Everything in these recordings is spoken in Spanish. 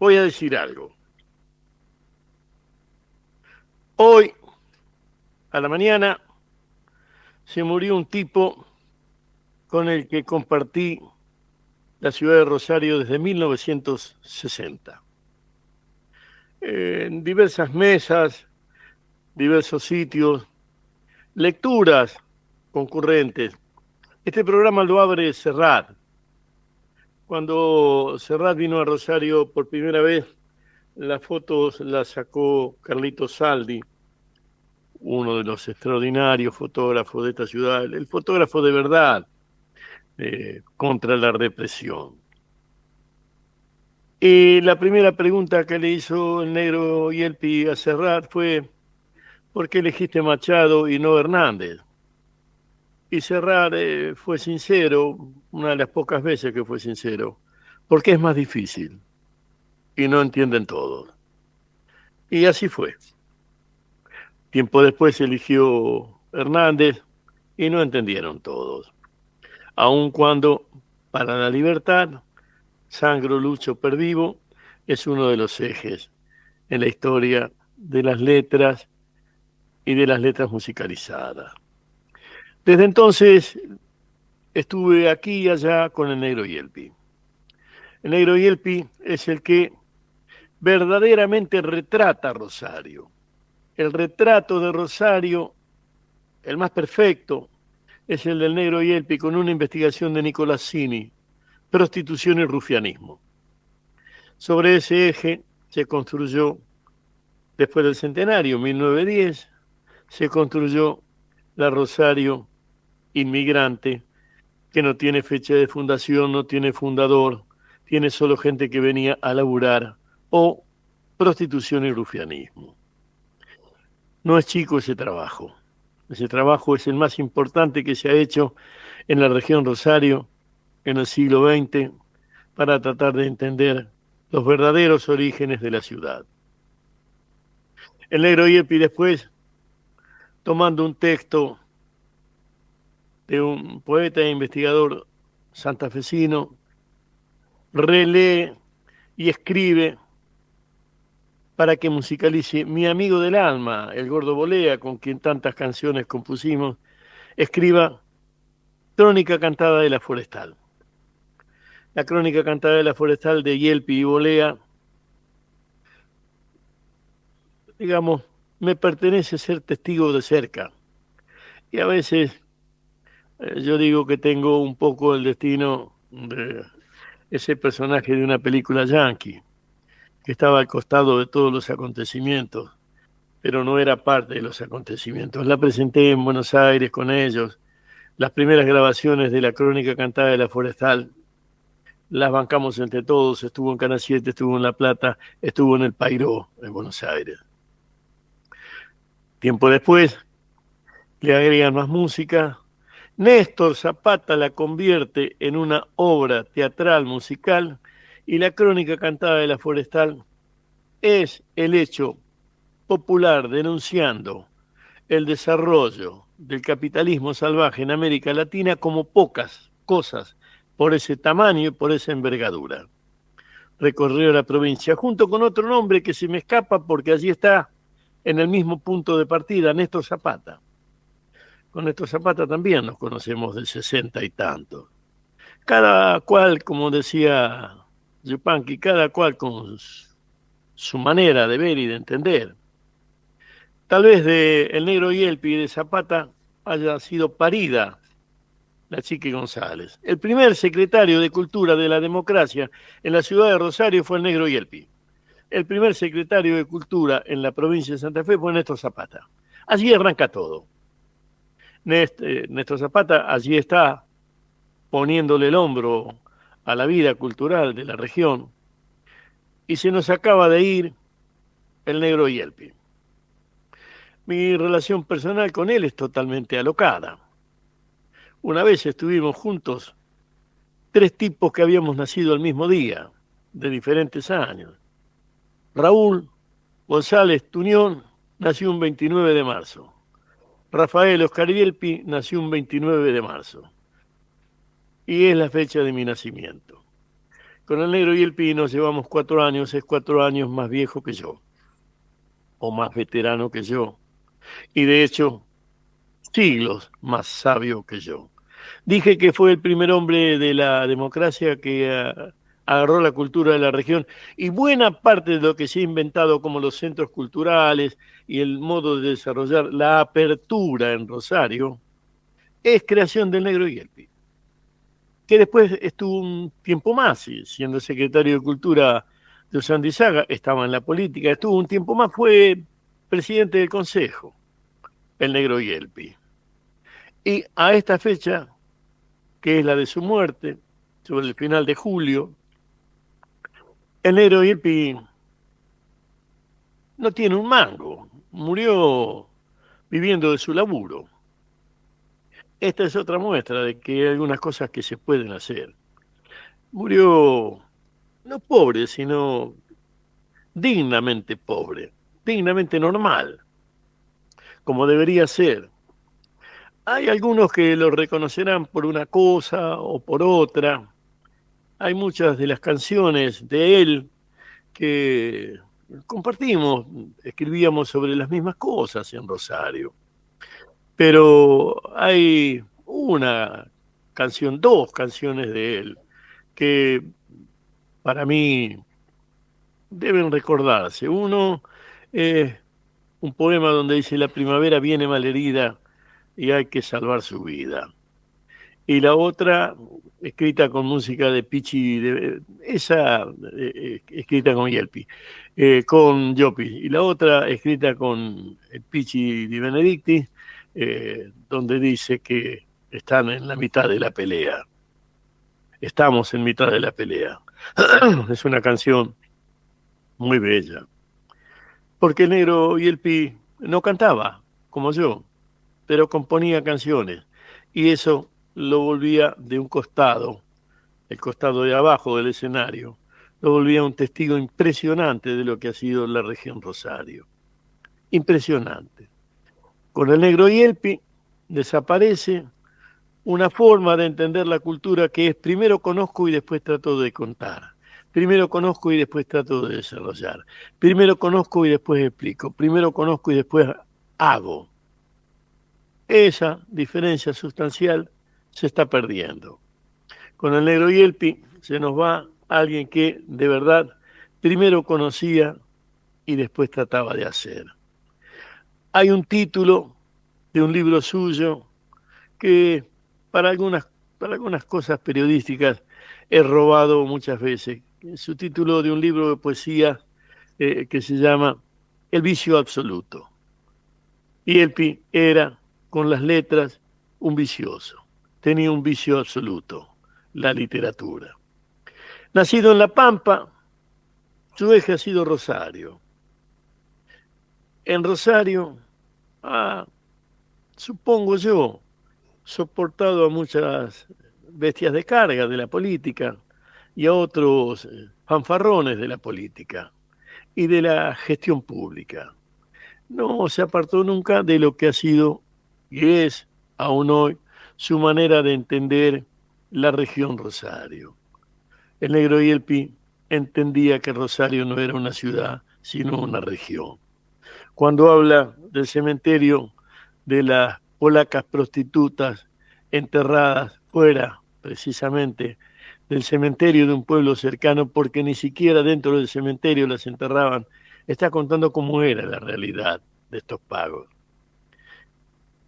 voy a decir algo. Hoy, a la mañana, se murió un tipo con el que compartí la ciudad de Rosario desde 1960. En diversas mesas, diversos sitios, lecturas concurrentes. Este programa lo abre Serrat. Cuando Serrat vino a Rosario por primera vez, las fotos las sacó Carlito Saldi, uno de los extraordinarios fotógrafos de esta ciudad, el fotógrafo de verdad contra la represión. Y la primera pregunta que le hizo el negro Yelpi a Serrat fue: ¿por qué elegiste Machado y no Hernández? Y Serrat fue sincero, una de las pocas veces que fue sincero, porque es más difícil y no entienden todos. Y así fue. Tiempo después eligió Hernández y no entendieron todos. Aun cuando para la libertad, Sangro, Lucho, Perdivo es uno de los ejes en la historia de las letras y de las letras musicalizadas. Desde entonces estuve aquí y allá con el negro Yelpi. El negro Yelpi es el que verdaderamente retrata a Rosario. El retrato de Rosario, el más perfecto, es el del negro Yelpi con una investigación de Nicolás Cini, prostitución y rufianismo. Sobre ese eje se construyó, después del centenario, 1910, se construyó la Rosario inmigrante, que no tiene fecha de fundación, no tiene fundador, tiene solo gente que venía a laburar, o prostitución y rufianismo. No es chico ese trabajo. Ese trabajo es el más importante que se ha hecho en la región Rosario en el siglo XX para tratar de entender los verdaderos orígenes de la ciudad. El negro Yelpi después, tomando un texto de un poeta e investigador santafesino, relee y escribe para que musicalice Mi amigo del alma, el Gordo Bolea, con quien tantas canciones compusimos, escriba Crónica cantada de la Forestal. La crónica cantada de la Forestal de Yelpi y Bolea, digamos, me pertenece ser testigo de cerca. Y a veces yo digo que tengo un poco el destino de ese personaje de una película yankee, que estaba al costado de todos los acontecimientos, pero no era parte de los acontecimientos. La presenté en Buenos Aires con ellos. Las primeras grabaciones de la crónica cantada de la Forestal las bancamos entre todos. Estuvo en Canal 7, estuvo en La Plata, estuvo en el Pairó, en Buenos Aires. Tiempo después le agregan más música. Néstor Zapata la convierte en una obra teatral musical y la crónica cantada de la Forestal es el hecho popular denunciando el desarrollo del capitalismo salvaje en América Latina como pocas cosas por ese tamaño y por esa envergadura. Recorrió la provincia junto con otro nombre que se me escapa porque allí está en el mismo punto de partida, Néstor Zapata. Con Néstor Zapata también nos conocemos de 60 y tantos. Cada cual, como decía Yupanqui, cada cual con su manera de ver y de entender. Tal vez de El Negro Yelpi y de Zapata haya sido parida la Chiqui González. El primer secretario de Cultura de la Democracia en la ciudad de Rosario fue el Negro Yelpi. El primer secretario de Cultura en la provincia de Santa Fe fue Néstor Zapata. Allí arranca todo. Néstor Zapata allí está poniéndole el hombro a la vida cultural de la región y se nos acaba de ir el Negro Yelpi. Mi relación personal con él es totalmente alocada. Una vez estuvimos juntos 3 tipos que habíamos nacido el mismo día, de diferentes años. Raúl González Tuñón nació un 29 de marzo. Rafael Oscar Yelpi nació un 29 de marzo. Y es la fecha de mi nacimiento. Con el negro y el Pi nos llevamos 4 años, es 4 años más viejo que yo, o más veterano que yo, y de hecho, siglos más sabio que yo. Dije que fue el primer hombre de la democracia que agarró la cultura de la región y buena parte de lo que se ha inventado como los centros culturales y el modo de desarrollar la apertura en Rosario es creación del negro y el Pi, que después estuvo un tiempo más, y siendo secretario de Cultura de Osandizaga, estaba en la política, estuvo un tiempo más, fue presidente del Consejo, el negro y el Pi. Y a esta fecha, que es la de su muerte, sobre el final de julio, el negro y el Pi no tiene un mango, murió viviendo de su laburo. Esta es otra muestra de que hay algunas cosas que se pueden hacer. Murió no pobre, sino dignamente pobre, dignamente normal, como debería ser. Hay algunos que lo reconocerán por una cosa o por otra. Hay muchas de las canciones de él que compartimos, escribíamos sobre las mismas cosas en Rosario. Pero hay una canción, dos canciones de él, que para mí deben recordarse. Uno es un poema donde dice: la primavera viene malherida y hay que salvar su vida. Y la otra, escrita con música de Pichi, escrita con Yelpi, con Llopi. Y la otra, escrita con el Pichi Di Benedicti, donde dice que están en la mitad de la pelea. Estamos en mitad de la pelea. Es una canción muy bella. Porque el negro Yelpi no cantaba como yo, pero componía canciones. Y eso lo volvía de un costado, el costado de abajo del escenario, lo volvía un testigo impresionante de lo que ha sido la región Rosario. Impresionante. Con el negro Yelpi desaparece una forma de entender la cultura que es: primero conozco y después trato de contar. Primero conozco y después trato de desarrollar. Primero conozco y después explico. Primero conozco y después hago. Esa diferencia sustancial se está perdiendo. Con el negro Yelpi se nos va alguien que de verdad primero conocía y después trataba de hacer. Hay un título de un libro suyo que para algunas cosas periodísticas he robado muchas veces. Es su título de un libro de poesía que se llama El vicio absoluto. Yelpi era, con las letras, un vicioso. Tenía un vicio absoluto: la literatura. Nacido en La Pampa, su eje ha sido Rosario. En Rosario, supongo yo, soportado a muchas bestias de carga de la política y a otros fanfarrones de la política y de la gestión pública. No se apartó nunca de lo que ha sido y es, aún hoy, su manera de entender la región Rosario. El negro Yelpi entendía que Rosario no era una ciudad, sino una región. Cuando habla del cementerio de las polacas prostitutas enterradas fuera, precisamente, del cementerio de un pueblo cercano, porque ni siquiera dentro del cementerio las enterraban, está contando cómo era la realidad de estos pagos.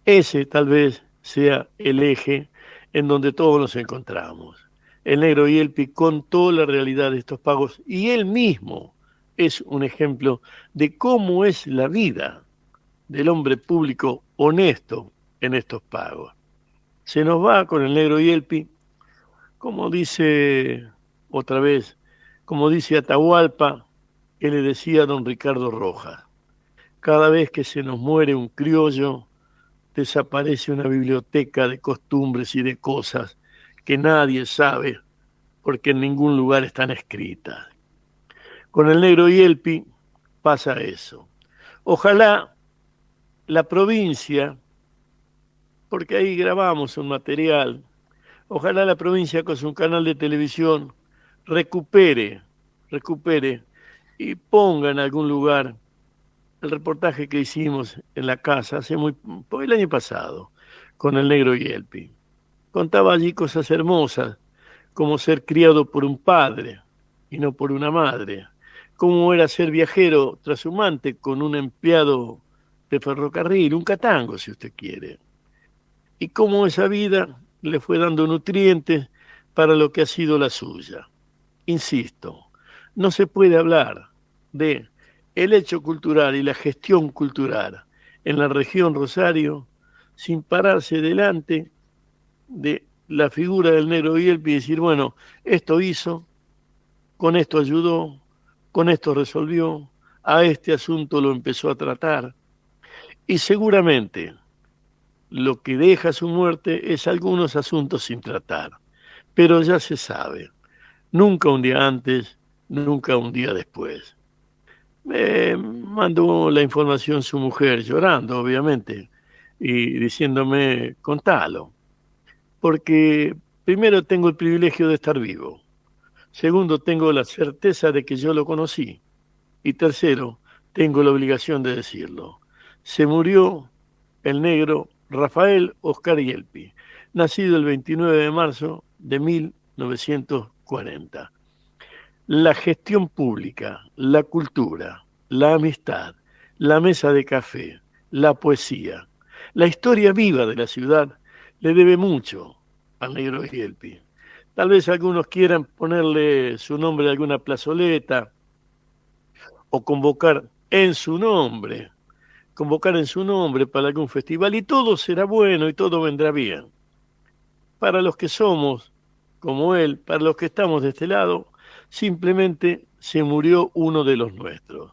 Ese tal vez sea el eje en donde todos nos encontramos. El negro Yelpi contó la realidad de estos pagos y él mismo es un ejemplo de cómo es la vida del hombre público honesto en estos pagos. Se nos va con el negro Yelpi, como dice otra vez, como dice Atahualpa, que le decía a don Ricardo Rojas: cada vez que se nos muere un criollo, desaparece una biblioteca de costumbres y de cosas que nadie sabe porque en ningún lugar están escritas. Con el negro Yelpi pasa eso. Ojalá la provincia, porque ahí grabamos un material, ojalá la provincia con su canal de televisión recupere, recupere y ponga en algún lugar el reportaje que hicimos en la casa el año pasado con el negro Yelpi. Contaba allí cosas hermosas, como ser criado por un padre y no por una madre, cómo era ser viajero trashumante con un empleado de ferrocarril, un catango si usted quiere, y cómo esa vida le fue dando nutrientes para lo que ha sido la suya. Insisto, no se puede hablar de el hecho cultural y la gestión cultural en la región Rosario sin pararse delante de la figura del negro Yelpi y decir, bueno, esto hizo, con esto ayudó, con esto resolvió, a este asunto lo empezó a tratar. Y seguramente lo que deja su muerte es algunos asuntos sin tratar, pero ya se sabe, nunca un día antes, nunca un día después. Me mandó la información su mujer, llorando, obviamente, y diciéndome, contalo, porque primero tengo el privilegio de estar vivo, segundo tengo la certeza de que yo lo conocí, y tercero, tengo la obligación de decirlo. Se murió el negro Rafael Oscar Yelpi, nacido el 29 de marzo de 1940. La gestión pública, la cultura, la amistad, la mesa de café, la poesía, la historia viva de la ciudad le debe mucho al negro Yelpi. Tal vez algunos quieran ponerle su nombre a alguna plazoleta o convocar en su nombre para algún festival y todo será bueno y todo vendrá bien. Para los que somos como él, para los que estamos de este lado, simplemente se murió uno de los nuestros.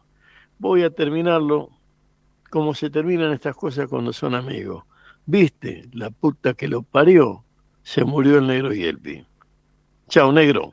Voy a terminarlo como se terminan estas cosas cuando son amigos. ¿Viste? La puta que lo parió, se murió el negro Yelpi. Chao, negro.